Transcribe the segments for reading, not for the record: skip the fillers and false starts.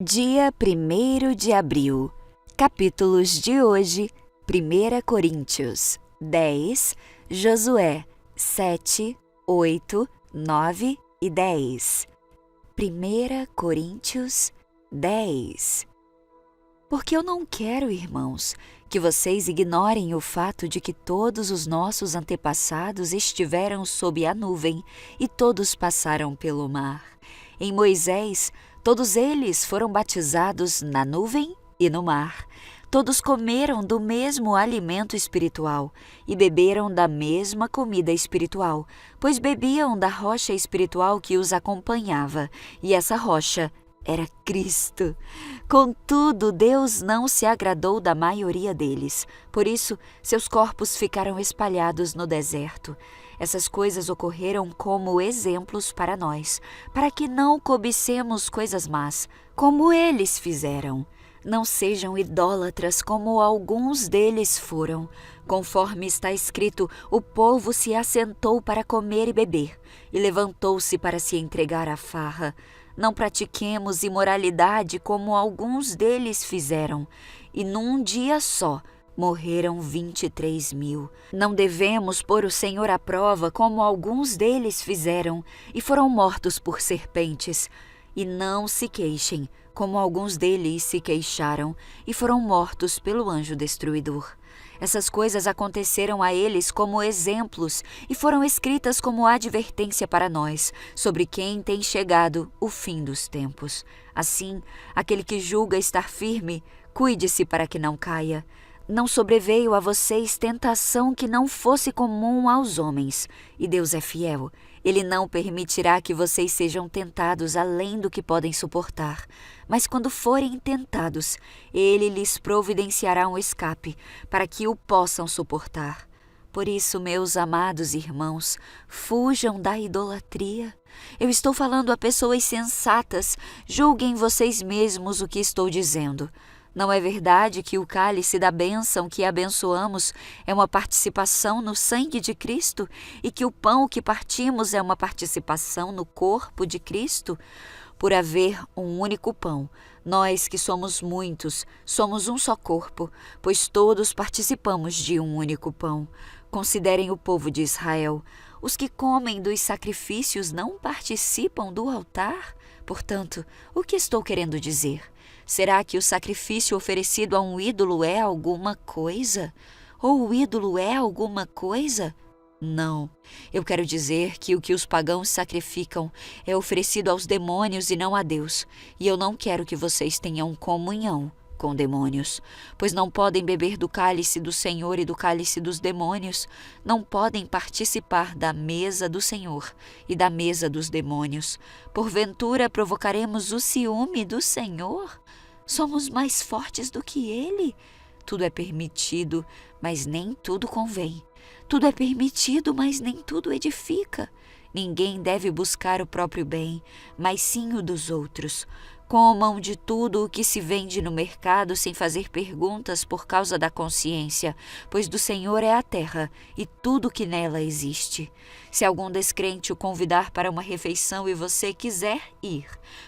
Dia 1º de abril. Capítulos de hoje: 1 Coríntios 10, Josué 7, 8, 9 e 10. 1 Coríntios 10. Porque eu não quero, irmãos, que vocês ignorem o fato de que todos os nossos antepassados estiveram sob a nuvem e todos passaram pelo mar. Em Moisés, todos eles foram batizados na nuvem e no mar. Todos comeram do mesmo alimento espiritual e beberam da mesma comida espiritual, pois bebiam da rocha espiritual que os acompanhava, e essa rocha era Cristo. Contudo, Deus não se agradou da maioria deles. Por isso, seus corpos ficaram espalhados no deserto. Essas coisas ocorreram como exemplos para nós, para que não cobicemos coisas más, como eles fizeram. Não sejam idólatras como alguns deles foram. Conforme está escrito, o povo se assentou para comer e beber, e levantou-se para se entregar à farra. Não pratiquemos imoralidade como alguns deles fizeram, e num dia só morreram 23.000. Não devemos pôr o Senhor à prova como alguns deles fizeram, e foram mortos por serpentes. E não se queixem, como alguns deles se queixaram, e foram mortos pelo anjo destruidor. Essas coisas aconteceram a eles como exemplos e foram escritas como advertência para nós, sobre quem tem chegado o fim dos tempos. Assim, aquele que julga estar firme, cuide-se para que não caia. Não sobreveio a vocês tentação que não fosse comum aos homens, e Deus é fiel. Ele não permitirá que vocês sejam tentados além do que podem suportar. Mas quando forem tentados, Ele lhes providenciará um escape, para que o possam suportar. Por isso, meus amados irmãos, fujam da idolatria. Eu estou falando a pessoas sensatas, julguem vocês mesmos o que estou dizendo. Não é verdade que o cálice da bênção que abençoamos é uma participação no sangue de Cristo e que o pão que partimos é uma participação no corpo de Cristo? Por haver um único pão, nós que somos muitos, somos um só corpo, pois todos participamos de um único pão. Considerem o povo de Israel. Os que comem dos sacrifícios não participam do altar? Portanto, o que estou querendo dizer? Será que o sacrifício oferecido a um ídolo é alguma coisa? Ou o ídolo é alguma coisa? Não. Eu quero dizer que o que os pagãos sacrificam é oferecido aos demônios e não a Deus. E eu não quero que vocês tenham comunhão com demônios, pois não podem beber do cálice do Senhor e do cálice dos demônios, não podem participar da mesa do Senhor e da mesa dos demônios. Porventura provocaremos o ciúme do Senhor? Somos mais fortes do que Ele? Tudo é permitido, mas nem tudo convém. Tudo é permitido, mas nem tudo edifica. Ninguém deve buscar o próprio bem, mas sim o dos outros. Comam de tudo o que se vende no mercado sem fazer perguntas por causa da consciência, pois do Senhor é a terra e tudo que nela existe. Se algum descrente o convidar para uma refeição e você quiser ir,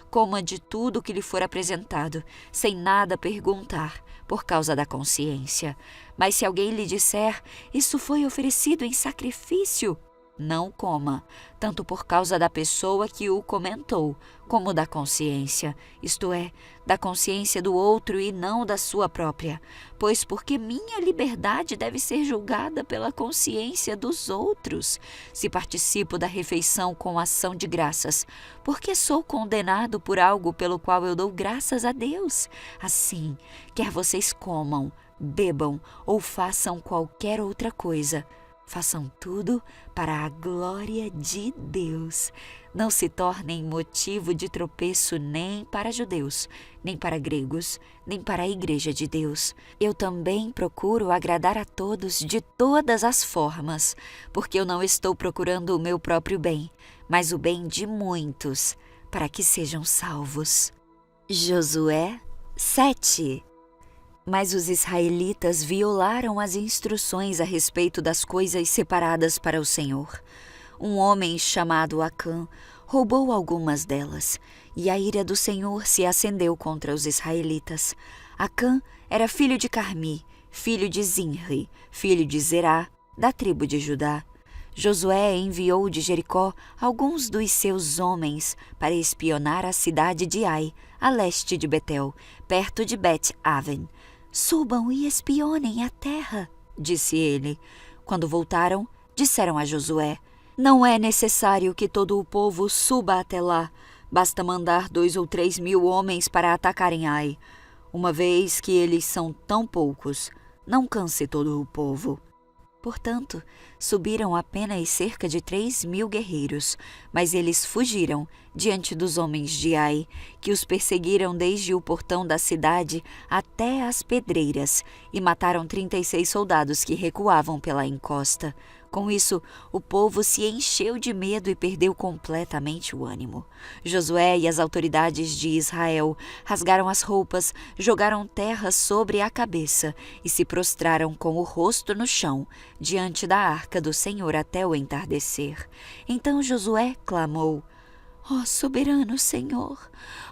coma de tudo o que lhe for apresentado, sem nada perguntar, por causa da consciência. Mas se alguém lhe disser, isso foi oferecido em sacrifício, não coma, tanto por causa da pessoa que o comentou, como da consciência, isto é, da consciência do outro e não da sua própria. Pois porque minha liberdade deve ser julgada pela consciência dos outros? Se participo da refeição com ação de graças, porque sou condenado por algo pelo qual eu dou graças a Deus? Assim, quer vocês comam, bebam ou façam qualquer outra coisa, façam tudo para a glória de Deus. Não se tornem motivo de tropeço nem para judeus, nem para gregos, nem para a igreja de Deus. Eu também procuro agradar a todos de todas as formas, porque eu não estou procurando o meu próprio bem, mas o bem de muitos, para que sejam salvos. Josué 7. Mas os israelitas violaram as instruções a respeito das coisas separadas para o Senhor. Um homem chamado Acã roubou algumas delas, e a ira do Senhor se acendeu contra os israelitas. Acã era filho de Carmi, filho de Zinri, filho de Zerá, da tribo de Judá. Josué enviou de Jericó alguns dos seus homens para espionar a cidade de Ai, a leste de Betel, perto de Bet-Aven. «Subam e espionem a terra», disse ele. Quando voltaram, disseram a Josué: «Não é necessário que todo o povo suba até lá. Basta mandar 2 ou 3 mil homens para atacarem Ai. Uma vez que eles são tão poucos, não canse todo o povo». Portanto, subiram apenas cerca de 3 mil guerreiros, mas eles fugiram diante dos homens de Ai, que os perseguiram desde o portão da cidade até as pedreiras, e mataram 36 soldados que recuavam pela encosta. Com isso, o povo se encheu de medo e perdeu completamente o ânimo. Josué e as autoridades de Israel rasgaram as roupas, jogaram terra sobre a cabeça e se prostraram com o rosto no chão, diante da arca do Senhor até o entardecer. Então Josué clamou: «Ó soberano Senhor,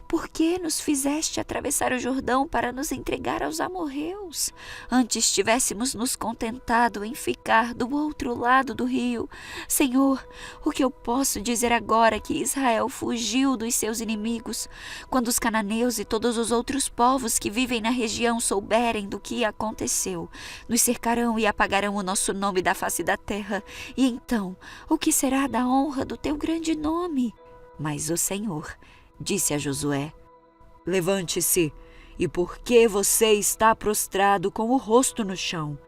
por que nos fizeste atravessar o Jordão para nos entregar aos amorreus? Antes tivéssemos nos contentado em ficar do outro lado do rio. Senhor, o que eu posso dizer agora que Israel fugiu dos seus inimigos? Quando os cananeus e todos os outros povos que vivem na região souberem do que aconteceu, nos cercarão e apagarão o nosso nome da face da terra. E então, o que será da honra do teu grande nome?» Mas o Senhor disse a Josué: «Levante-se, e por que você está prostrado com o rosto no chão?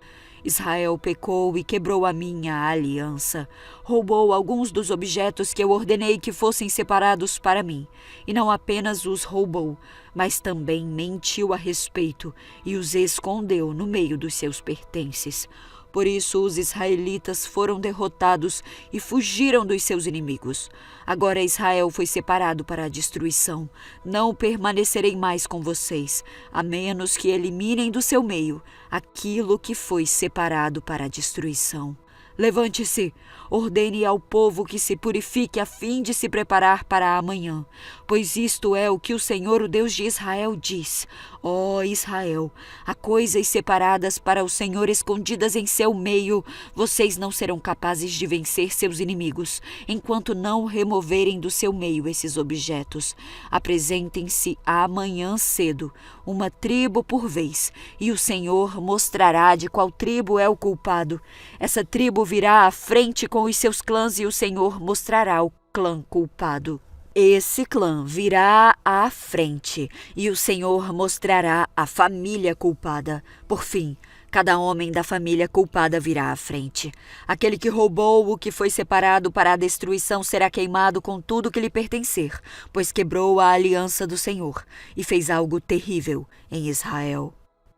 Israel pecou e quebrou a minha aliança, roubou alguns dos objetos que eu ordenei que fossem separados para mim, e não apenas os roubou, mas também mentiu a respeito e os escondeu no meio dos seus pertences. Por isso os israelitas foram derrotados e fugiram dos seus inimigos. Agora Israel foi separado para a destruição. Não permanecerei mais com vocês, a menos que eliminem do seu meio aquilo que foi separado para a destruição. Levante-se, ordene ao povo que se purifique a fim de se preparar para amanhã, pois isto é o que o Senhor, o Deus de Israel, diz. Ó Israel, há coisas separadas para o Senhor escondidas em seu meio. Vocês não serão capazes de vencer seus inimigos, enquanto não removerem do seu meio esses objetos. Apresentem-se amanhã cedo, uma tribo por vez, e o Senhor mostrará de qual tribo é o culpado. Essa tribo virá à frente com os seus clãs e o Senhor mostrará o clã culpado. Esse clã virá à frente e o Senhor mostrará a família culpada. Por fim, cada homem da família culpada virá à frente. Aquele que roubou o que foi separado para a destruição será queimado com tudo que lhe pertencer, pois quebrou a aliança do Senhor e fez algo terrível em Israel.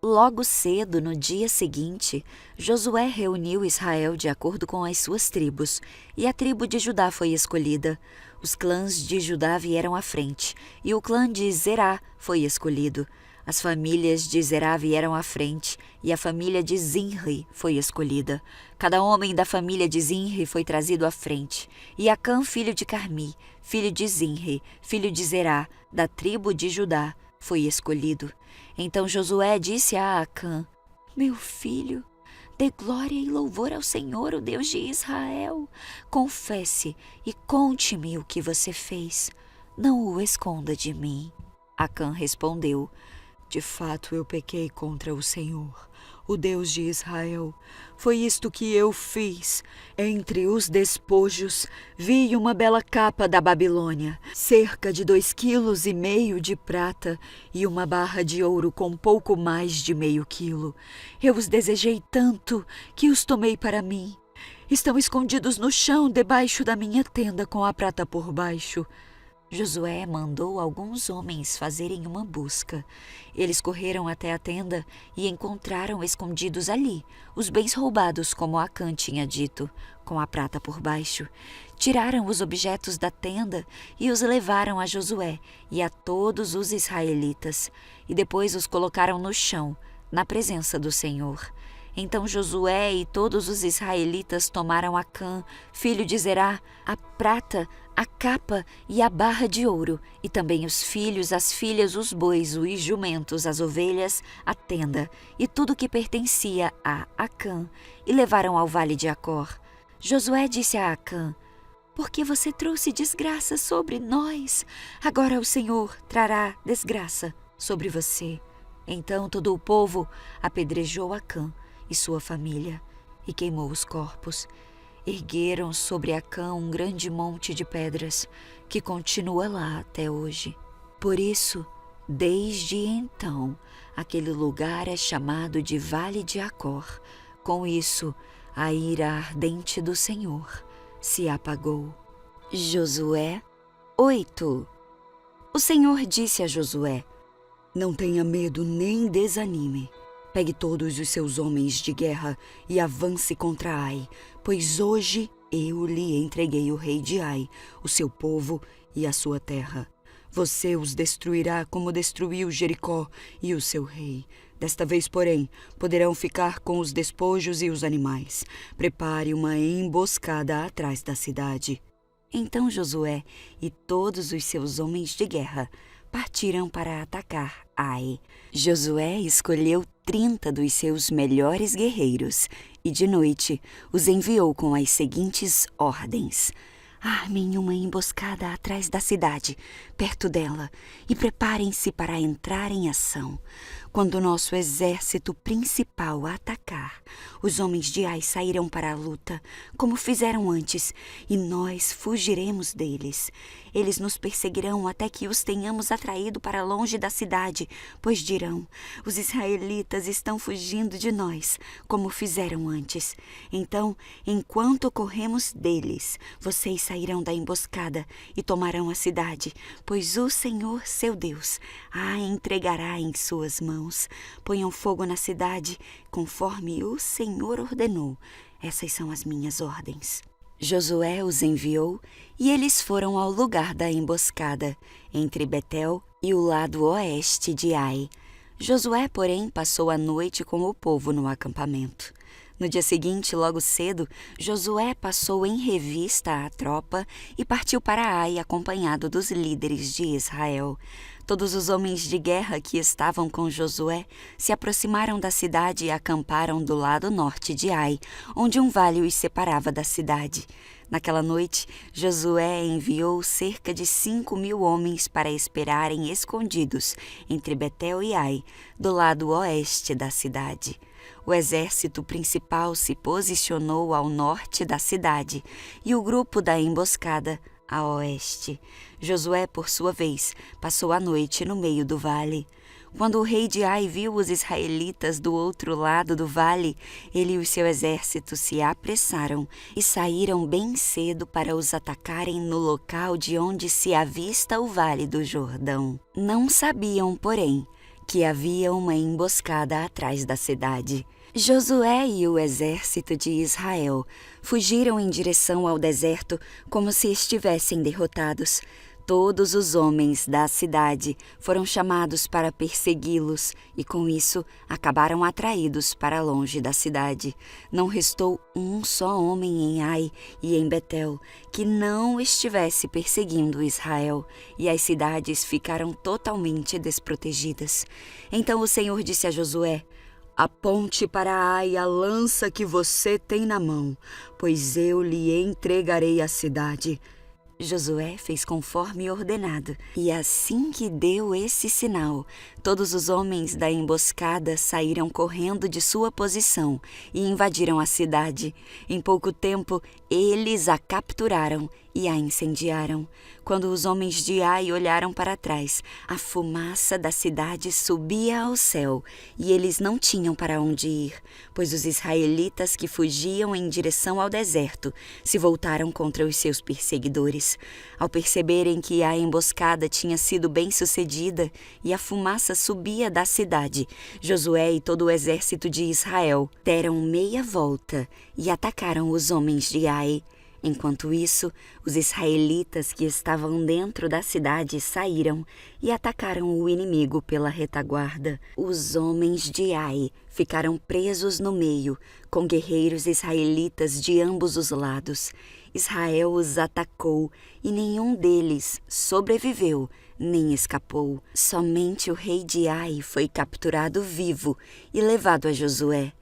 Logo cedo, no dia seguinte, Josué reuniu Israel de acordo com as suas tribos, e a tribo de Judá foi escolhida. Os clãs de Judá vieram à frente, e o clã de Zerá foi escolhido. As famílias de Zerá vieram à frente, e a família de Zinri foi escolhida. Cada homem da família de Zinri foi trazido à frente, e Acã, filho de Carmi, filho de Zinri, filho de Zerá, da tribo de Judá, foi escolhido. Então Josué disse a Acã: «Meu filho, dê glória e louvor ao Senhor, o Deus de Israel. Confesse e conte-me o que você fez. Não o esconda de mim». Acã respondeu: «De fato eu pequei contra o Senhor, o Deus de Israel. Foi isto que eu fiz. Entre os despojos vi uma bela capa da Babilônia, cerca de 2,5 quilos de prata e uma barra de ouro com pouco mais de meio quilo. Eu os desejei tanto que os tomei para mim. Estão escondidos no chão debaixo da minha tenda com a prata por baixo». Josué mandou alguns homens fazerem uma busca. Eles correram até a tenda e encontraram escondidos ali os bens roubados, como Acã tinha dito, com a prata por baixo. Tiraram os objetos da tenda e os levaram a Josué e a todos os israelitas, e depois os colocaram no chão, na presença do Senhor. Então Josué e todos os israelitas tomaram Acã, filho de Zerá, a prata, a capa e a barra de ouro, e também os filhos, as filhas, os bois, os jumentos, as ovelhas, a tenda e tudo que pertencia a Acã, e levaram ao vale de Acor. Josué disse a Acã: por que você trouxe desgraça sobre nós? Agora o Senhor trará desgraça sobre você. Então todo o povo apedrejou Acã e sua família e queimou os corpos. Ergueram sobre Acã um grande monte de pedras que continua lá até hoje. Por isso, desde então, aquele lugar é chamado de Vale de Acor. Com isso, a ira ardente do Senhor se apagou. Josué 8. O Senhor disse a Josué: não tenha medo nem desanime. Pegue todos os seus homens de guerra e avance contra Ai, pois hoje eu lhe entreguei o rei de Ai, o seu povo e a sua terra. Você os destruirá como destruiu Jericó e o seu rei. Desta vez, porém, poderão ficar com os despojos e os animais. Prepare uma emboscada atrás da cidade. Então Josué e todos os seus homens de guerra partiram para atacar Ai. Josué escolheu 30 dos seus melhores guerreiros e de noite os enviou com as seguintes ordens: armem uma emboscada atrás da cidade, perto dela, e preparem-se para entrar em ação. Quando o nosso exército principal atacar, os homens de Ai sairão para a luta, como fizeram antes, e nós fugiremos deles. Eles nos perseguirão até que os tenhamos atraído para longe da cidade, pois dirão: os israelitas estão fugindo de nós, como fizeram antes. Então, enquanto corremos deles, vocês sairão da emboscada e tomarão a cidade, pois o Senhor, seu Deus, a entregará em suas mãos. Ponham fogo na cidade, conforme o Senhor ordenou. Essas são as minhas ordens. Josué os enviou e eles foram ao lugar da emboscada, entre Betel e o lado oeste de Ai. Josué, porém, passou a noite com o povo no acampamento. No dia seguinte, logo cedo, Josué passou em revista a tropa e partiu para Ai acompanhado dos líderes de Israel. Todos os homens de guerra que estavam com Josué se aproximaram da cidade e acamparam do lado norte de Ai, onde um vale os separava da cidade. Naquela noite, Josué enviou cerca de 5.000 homens para esperarem escondidos entre Betel e Ai, do lado oeste da cidade. O exército principal se posicionou ao norte da cidade e o grupo da emboscada a oeste. Josué, por sua vez, passou a noite no meio do vale. Quando o rei de Ai viu os israelitas do outro lado do vale, ele e o seu exército se apressaram e saíram bem cedo para os atacarem no local de onde se avista o vale do Jordão. Não sabiam, porém, que havia uma emboscada atrás da cidade. Josué e o exército de Israel fugiram em direção ao deserto como se estivessem derrotados. Todos os homens da cidade foram chamados para persegui-los e, com isso, acabaram atraídos para longe da cidade. Não restou um só homem em Ai e em Betel que não estivesse perseguindo Israel, e as cidades ficaram totalmente desprotegidas. Então o Senhor disse a Josué: aponte para Ai a lança que você tem na mão, pois eu lhe entregarei a cidade. Josué fez conforme ordenado, e assim que deu esse sinal, todos os homens da emboscada saíram correndo de sua posição e invadiram a cidade. Em pouco tempo, eles a capturaram e a incendiaram. Quando os homens de Ai olharam para trás, a fumaça da cidade subia ao céu e eles não tinham para onde ir, pois os israelitas que fugiam em direção ao deserto se voltaram contra os seus perseguidores. Ao perceberem que a emboscada tinha sido bem sucedida e a fumaça subia da cidade, Josué e todo o exército de Israel deram meia volta e atacaram os homens de Ai. Enquanto isso, os israelitas que estavam dentro da cidade saíram e atacaram o inimigo pela retaguarda. Os homens de Ai ficaram presos no meio, com guerreiros israelitas de ambos os lados. Israel os atacou e nenhum deles sobreviveu nem escapou. Somente o rei de Ai foi capturado vivo e levado a Josué.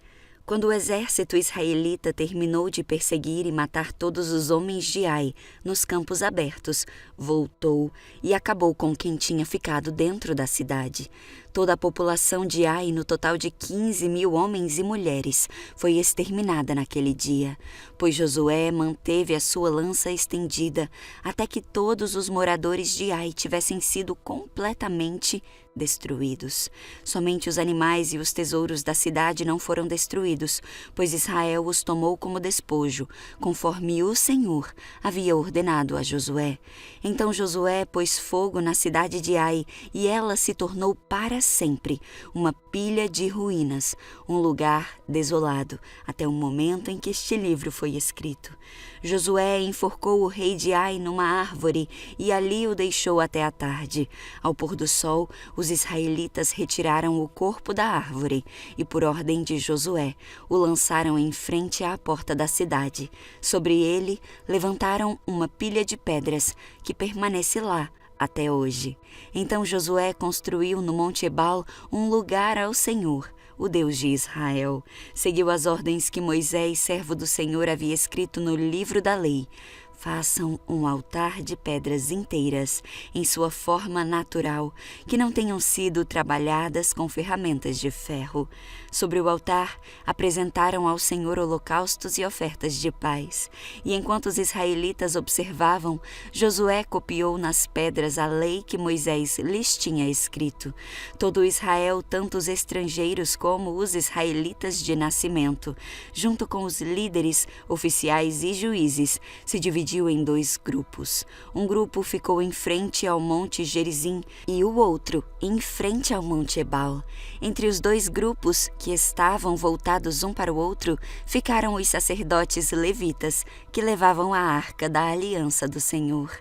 Quando o exército israelita terminou de perseguir e matar todos os homens de Ai nos campos abertos, voltou e acabou com quem tinha ficado dentro da cidade. Toda a população de Ai, no total de 15.000 homens e mulheres, foi exterminada naquele dia, pois Josué manteve a sua lança estendida até que todos os moradores de Ai tivessem sido completamente destruídos. Somente os animais e os tesouros da cidade não foram destruídos, pois Israel os tomou como despojo, conforme o Senhor havia ordenado a Josué. Então Josué pôs fogo na cidade de Ai, e ela se tornou para sempre uma pilha de ruínas, um lugar desolado, até o momento em que este livro foi escrito. Josué enforcou o rei de Ai numa árvore e ali o deixou até a tarde. Ao pôr do sol, os israelitas retiraram o corpo da árvore e, por ordem de Josué, o lançaram em frente à porta da cidade. Sobre ele, levantaram uma pilha de pedras que permanece lá até hoje. Então Josué construiu no Monte Ebal um lugar ao Senhor, o Deus de Israel. Seguiu as ordens que Moisés, servo do Senhor, havia escrito no livro da lei. Façam um altar de pedras inteiras, em sua forma natural, que não tenham sido trabalhadas com ferramentas de ferro. Sobre o altar, apresentaram ao Senhor holocaustos e ofertas de paz. E enquanto os israelitas observavam, Josué copiou nas pedras a lei que Moisés lhes tinha escrito. Todo Israel, tanto os estrangeiros como os israelitas de nascimento, junto com os líderes, oficiais e juízes, se dividiu em 2 grupos. Um grupo ficou em frente ao Monte Gerizim e o outro em frente ao Monte Ebal. Entre os 2 grupos, que estavam voltados um para o outro, ficaram os sacerdotes levitas, que levavam a arca da aliança do Senhor.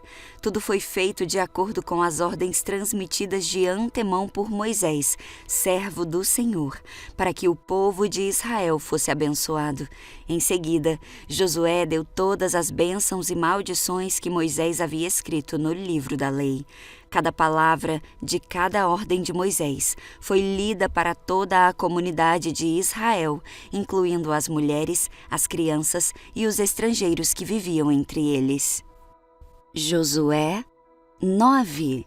Tudo foi feito de acordo com as ordens transmitidas de antemão por Moisés, servo do Senhor, para que o povo de Israel fosse abençoado. Em seguida, Josué deu todas as bênçãos e maldições que Moisés havia escrito no livro da lei. Cada palavra de cada ordem de Moisés foi lida para toda a comunidade de Israel, incluindo as mulheres, as crianças e os estrangeiros que viviam entre eles. Josué 9.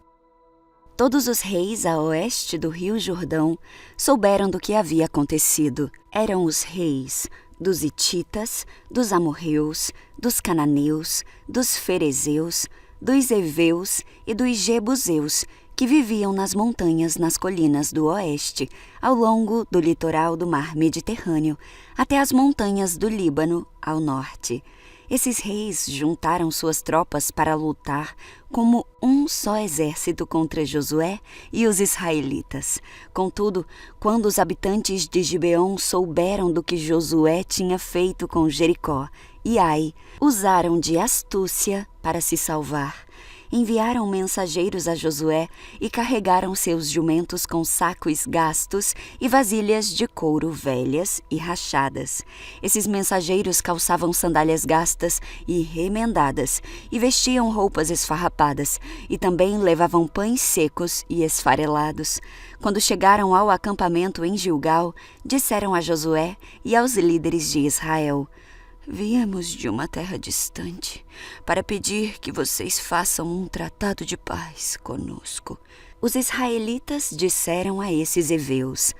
Todos os reis a oeste do rio Jordão souberam do que havia acontecido. Eram os reis dos hititas, dos amorreus, dos cananeus, dos ferezeus, dos heveus e dos jebuseus, que viviam nas montanhas nas colinas do oeste, ao longo do litoral do mar Mediterrâneo, até as montanhas do Líbano, ao norte. Esses reis juntaram suas tropas para lutar como um só exército contra Josué e os israelitas. Contudo, quando os habitantes de Gibeon souberam do que Josué tinha feito com Jericó e Ai, usaram de astúcia para se salvar. Enviaram mensageiros a Josué e carregaram seus jumentos com sacos gastos e vasilhas de couro velhas e rachadas. Esses mensageiros calçavam sandálias gastas e remendadas e vestiam roupas esfarrapadas e também levavam pães secos e esfarelados. Quando chegaram ao acampamento em Gilgal, disseram a Josué e aos líderes de Israel: Viemos de uma terra distante para pedir que vocês façam um tratado de paz conosco. Os israelitas disseram a esses heveus: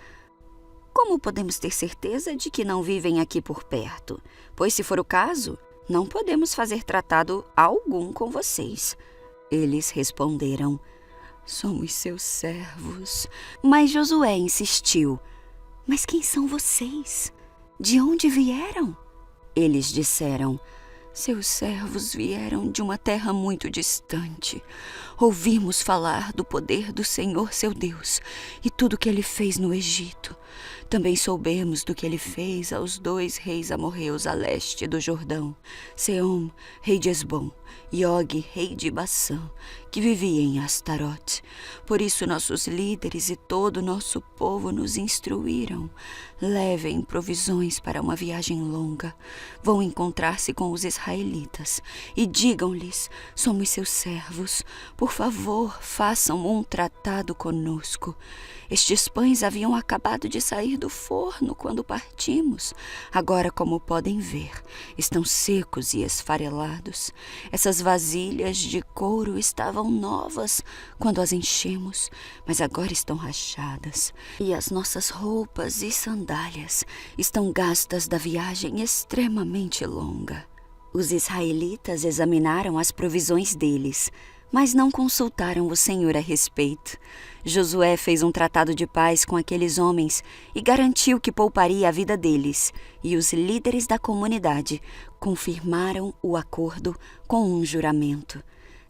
Como podemos ter certeza de que não vivem aqui por perto? Pois, se for o caso, não podemos fazer tratado algum com vocês. Eles responderam: Somos seus servos. Mas Josué insistiu: Mas quem são vocês? De onde vieram? Eles disseram: Seus servos vieram de uma terra muito distante. Ouvimos falar do poder do Senhor seu Deus e tudo o que ele fez no Egito. Também soubemos do que ele fez aos 2 reis amorreus a leste do Jordão, Seom, rei de Esbom, e Og, rei de Bassã, que vivia em Astarote. Por isso nossos líderes e todo o nosso povo nos instruíram. Levem provisões para uma viagem longa. Vão encontrar-se com os israelitas e digam-lhes: somos seus servos. Por favor, façam um tratado conosco. Estes pães haviam acabado de sair do forno quando partimos. Agora, como podem ver, estão secos e esfarelados. Essas vasilhas de couro estavam novas quando as enchemos, mas agora estão rachadas. E as nossas roupas e sandálias estão gastas da viagem extremamente longa. Os israelitas examinaram as provisões deles, mas não consultaram o Senhor a respeito. Josué fez um tratado de paz com aqueles homens e garantiu que pouparia a vida deles, e os líderes da comunidade confirmaram o acordo com um juramento.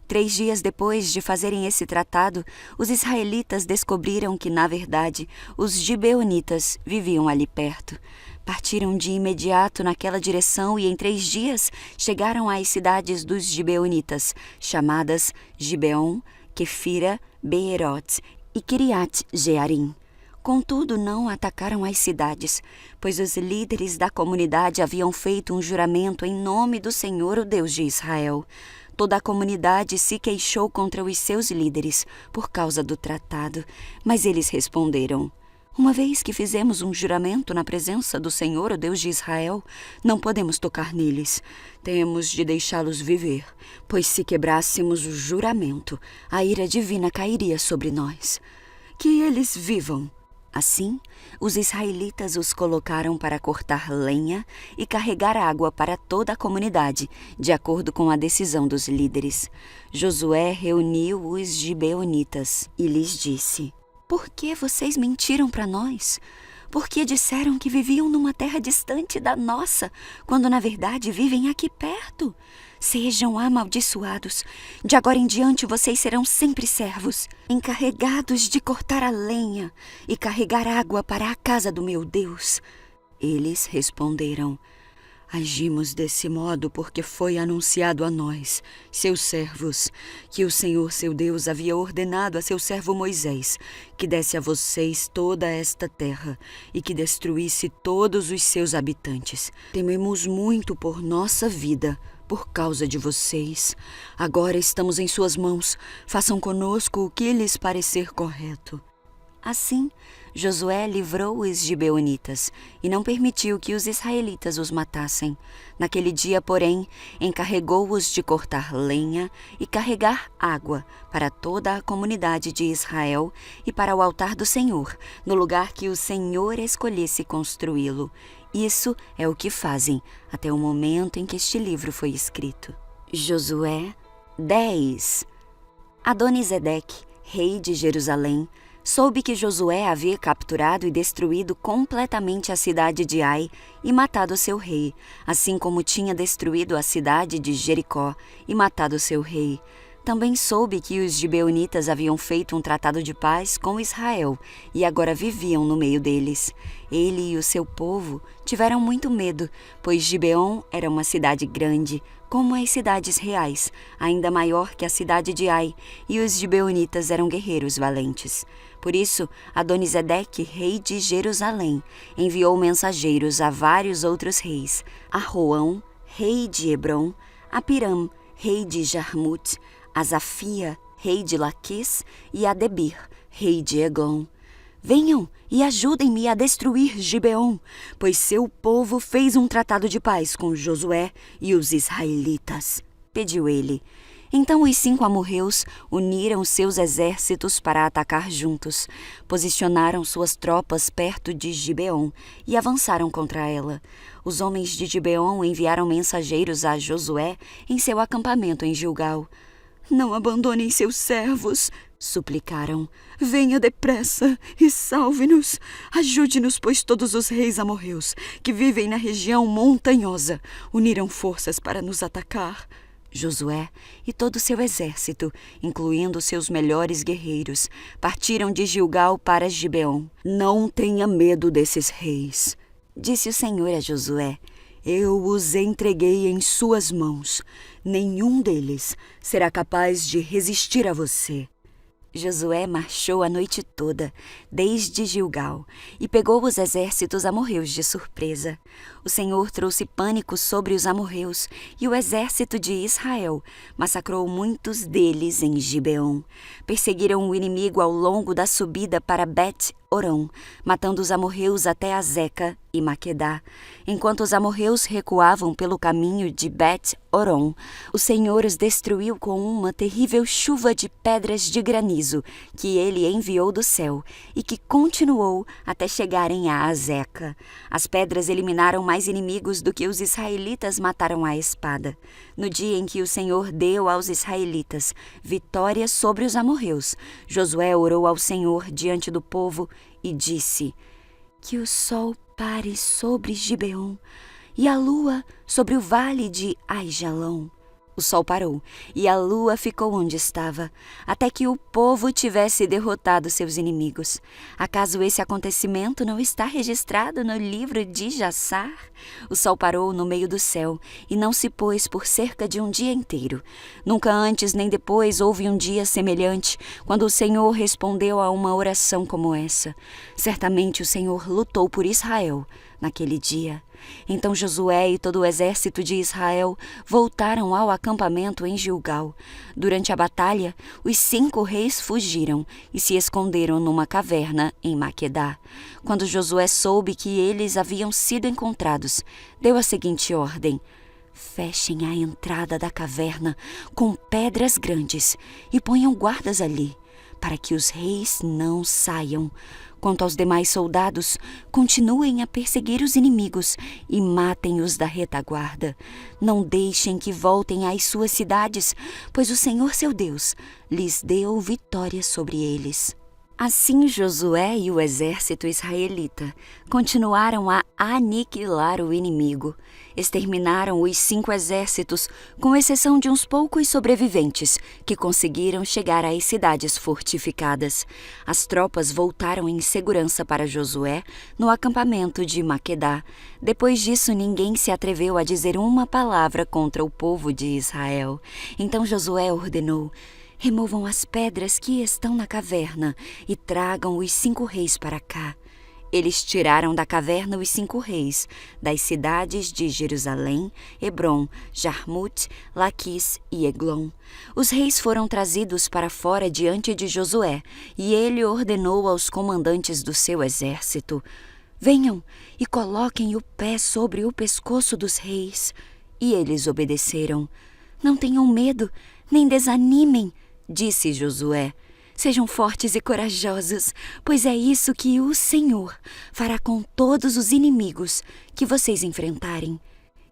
3 dias depois de fazerem esse tratado, os israelitas descobriram que, na verdade, os gibeonitas viviam ali perto. Partiram de imediato naquela direção e em 3 dias chegaram às cidades dos gibeonitas, chamadas Gibeon, Quefira, Beerot e Kiriat Jearim. Contudo, não atacaram as cidades, pois os líderes da comunidade haviam feito um juramento em nome do Senhor, o Deus de Israel. Toda a comunidade se queixou contra os seus líderes por causa do tratado, mas eles responderam: uma vez que fizemos um juramento na presença do Senhor, o Deus de Israel, não podemos tocar neles. Temos de deixá-los viver, pois se quebrássemos o juramento, a ira divina cairia sobre nós. Que eles vivam. Assim, os israelitas os colocaram para cortar lenha e carregar água para toda a comunidade, de acordo com a decisão dos líderes. Josué reuniu os gibeonitas e lhes disse: por que vocês mentiram para nós? Por que disseram que viviam numa terra distante da nossa, quando na verdade vivem aqui perto? Sejam amaldiçoados. De agora em diante vocês serão sempre servos, encarregados de cortar a lenha e carregar água para a casa do meu Deus. Eles responderam: agimos desse modo porque foi anunciado a nós, seus servos, que o Senhor seu Deus havia ordenado a seu servo Moisés que desse a vocês toda esta terra e que destruísse todos os seus habitantes. Tememos muito por nossa vida por causa de vocês. Agora estamos em suas mãos. Façam conosco o que lhes parecer correto. Assim, Josué livrou os gibeonitas e não permitiu que os israelitas os matassem. Naquele dia, porém, encarregou-os de cortar lenha e carregar água para toda a comunidade de Israel e para o altar do Senhor, no lugar que o Senhor escolhesse construí-lo. Isso é o que fazem até o momento em que este livro foi escrito. Josué 10. Adonisedeque, rei de Jerusalém, soube que Josué havia capturado e destruído completamente a cidade de Ai e matado seu rei, assim como tinha destruído a cidade de Jericó e matado seu rei. Também soube que os gibeonitas haviam feito um tratado de paz com Israel e agora viviam no meio deles. Ele e o seu povo tiveram muito medo, pois Gibeon era uma cidade grande, como as cidades reais, ainda maior que a cidade de Ai, e os gibeonitas eram guerreiros valentes. Por isso, Adonisedeque, rei de Jerusalém, enviou mensageiros a vários outros reis, a Roão, rei de Hebrom, a Piram, rei de Jarmute, a Zafia, rei de Laquis, e a Debir, rei de Eglon. Venham e ajudem-me a destruir Gibeon, pois seu povo fez um tratado de paz com Josué e os israelitas, pediu ele. Então os 5 amorreus uniram seus exércitos para atacar juntos, posicionaram suas tropas perto de Gibeon e avançaram contra ela. Os homens de Gibeon enviaram mensageiros a Josué em seu acampamento em Gilgal. Não abandonem seus servos, suplicaram. Venha depressa e salve-nos. Ajude-nos, pois todos os reis amorreus que vivem na região montanhosa uniram forças para nos atacar. Josué e todo o seu exército, incluindo seus melhores guerreiros, partiram de Gilgal para Gibeon. Não tenha medo desses reis, disse o Senhor a Josué. Eu os entreguei em suas mãos. Nenhum deles será capaz de resistir a você. Josué marchou a noite toda, desde Gilgal, e pegou os exércitos amorreus de surpresa. O Senhor trouxe pânico sobre os amorreus, e o exército de Israel massacrou muitos deles em Gibeon. Perseguiram o inimigo ao longo da subida para Bet-Horon, matando os amorreus até Azeca e Maquedá. Enquanto os amorreus recuavam pelo caminho de Bet-Horon, o Senhor os destruiu com uma terrível chuva de pedras de granizo que ele enviou do céu e que continuou até chegarem a Azeca. As pedras eliminaram mais inimigos do que os israelitas mataram à espada. No dia em que o Senhor deu aos israelitas vitória sobre os amorreus, Josué orou ao Senhor diante do povo e disse: que o sol pare sobre Gibeon e a lua sobre o vale de Aijalon. O sol parou e a lua ficou onde estava, até que o povo tivesse derrotado seus inimigos. Acaso esse acontecimento não está registrado no livro de Jassar? O sol parou no meio do céu e não se pôs por cerca de um dia inteiro. Nunca antes nem depois houve um dia semelhante, quando o Senhor respondeu a uma oração como essa. Certamente o Senhor lutou por Israel naquele dia. Então Josué e todo o exército de Israel voltaram ao acampamento em Gilgal. Durante a batalha, os 5 reis fugiram e se esconderam numa caverna em Maquedá. Quando Josué soube que eles haviam sido encontrados, deu a seguinte ordem: fechem a entrada da caverna com pedras grandes e ponham guardas ali, para que os reis não saiam. Quanto aos demais soldados, continuem a perseguir os inimigos e matem-os da retaguarda. Não deixem que voltem às suas cidades, pois o Senhor seu Deus lhes deu vitória sobre eles. Assim Josué e o exército israelita continuaram a aniquilar o inimigo. Exterminaram os 5 exércitos, com exceção de uns poucos sobreviventes que conseguiram chegar às cidades fortificadas. As tropas voltaram em segurança para Josué no acampamento de Maquedá. Depois disso, ninguém se atreveu a dizer uma palavra contra o povo de Israel. Então Josué ordenou: removam as pedras que estão na caverna e tragam os 5 reis para cá. Eles tiraram da caverna os 5 reis, das cidades de Jerusalém, Hebrom, Jarmut, Laquis e Eglon. Os reis foram trazidos para fora diante de Josué, e ele ordenou aos comandantes do seu exército: venham e coloquem o pé sobre o pescoço dos reis. E eles obedeceram. Não tenham medo, nem desanimem, disse Josué. Sejam fortes e corajosos, pois é isso que o Senhor fará com todos os inimigos que vocês enfrentarem.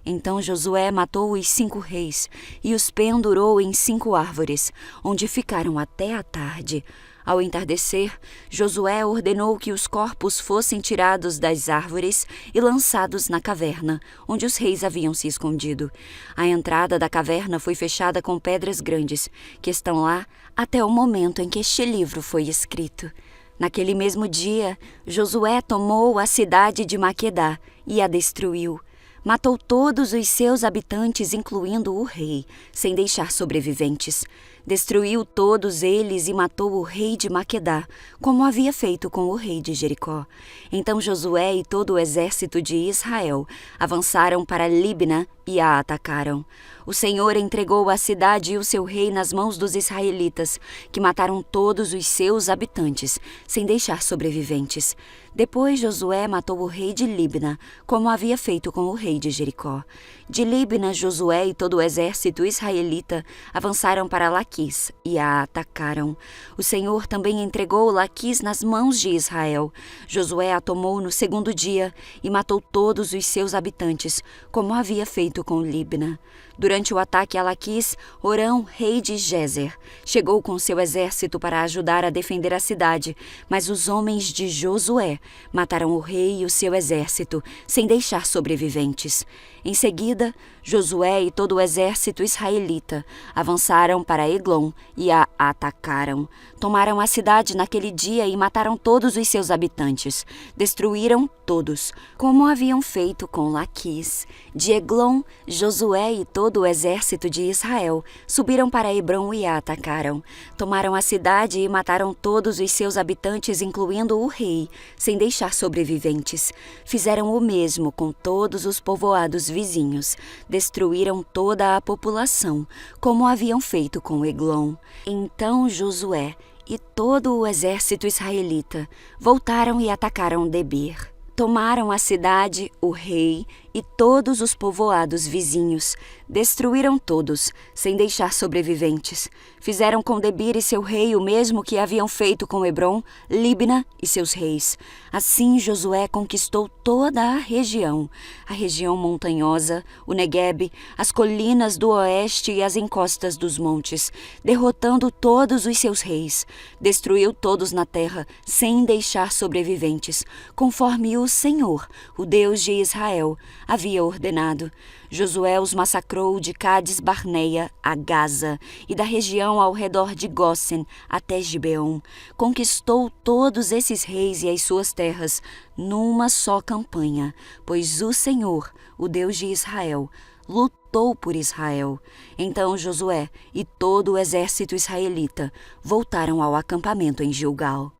Então Josué matou os 5 reis e os pendurou em 5 árvores, onde ficaram até a tarde. Ao entardecer, Josué ordenou que os corpos fossem tirados das árvores e lançados na caverna, onde os reis haviam se escondido. A entrada da caverna foi fechada com pedras grandes, que estão lá até o momento em que este livro foi escrito. Naquele mesmo dia, Josué tomou a cidade de Maquedá e a destruiu. Matou todos os seus habitantes, incluindo o rei, sem deixar sobreviventes. Destruiu todos eles e matou o rei de Maquedá, como havia feito com o rei de Jericó. Então Josué e todo o exército de Israel avançaram para Libna e a atacaram. O Senhor entregou a cidade e o seu rei nas mãos dos israelitas, que mataram todos os seus habitantes, sem deixar sobreviventes. Depois Josué matou o rei de Libna, como havia feito com o rei de Jericó. De Libna, Josué e todo o exército israelita avançaram para Laquis e a atacaram. O Senhor também entregou Laquis nas mãos de Israel. Josué a tomou no 2º dia e matou todos os seus habitantes, como havia feito com Libna. Durante o ataque a Laquis, Orão, rei de Gézer, chegou com seu exército para ajudar a defender a cidade, mas os homens de Josué mataram o rei e o seu exército, sem deixar sobreviventes. Em seguida, Josué e todo o exército israelita avançaram para Eglon e a atacaram. Tomaram a cidade naquele dia e mataram todos os seus habitantes. Destruíram todos, como haviam feito com Laquis. De Eglon, Josué e todo o exército de Israel subiram para Hebrom e a atacaram. Tomaram a cidade e mataram todos os seus habitantes, incluindo o rei, sem deixar sobreviventes. Fizeram o mesmo com todos os povoados vizinhos. Destruíram toda a população, como haviam feito com Eglon. Então Josué e todo o exército israelita voltaram e atacaram Debir. Tomaram a cidade, o rei e todos os povoados vizinhos. Destruíram todos, sem deixar sobreviventes. Fizeram com Debir e seu rei o mesmo que haviam feito com Hebrom, Libna e seus reis. Assim Josué conquistou toda a região montanhosa, o Neguebe, as colinas do oeste e as encostas dos montes, derrotando todos os seus reis. Destruiu todos na terra, sem deixar sobreviventes, conforme o Senhor, o Deus de Israel, havia ordenado. Josué os massacrou de Cades Barneia a Gaza e da região ao redor de Gósen até Gibeon. Conquistou todos esses reis e as suas terras numa só campanha, pois o Senhor, o Deus de Israel, lutou por Israel. Então Josué e todo o exército israelita voltaram ao acampamento em Gilgal.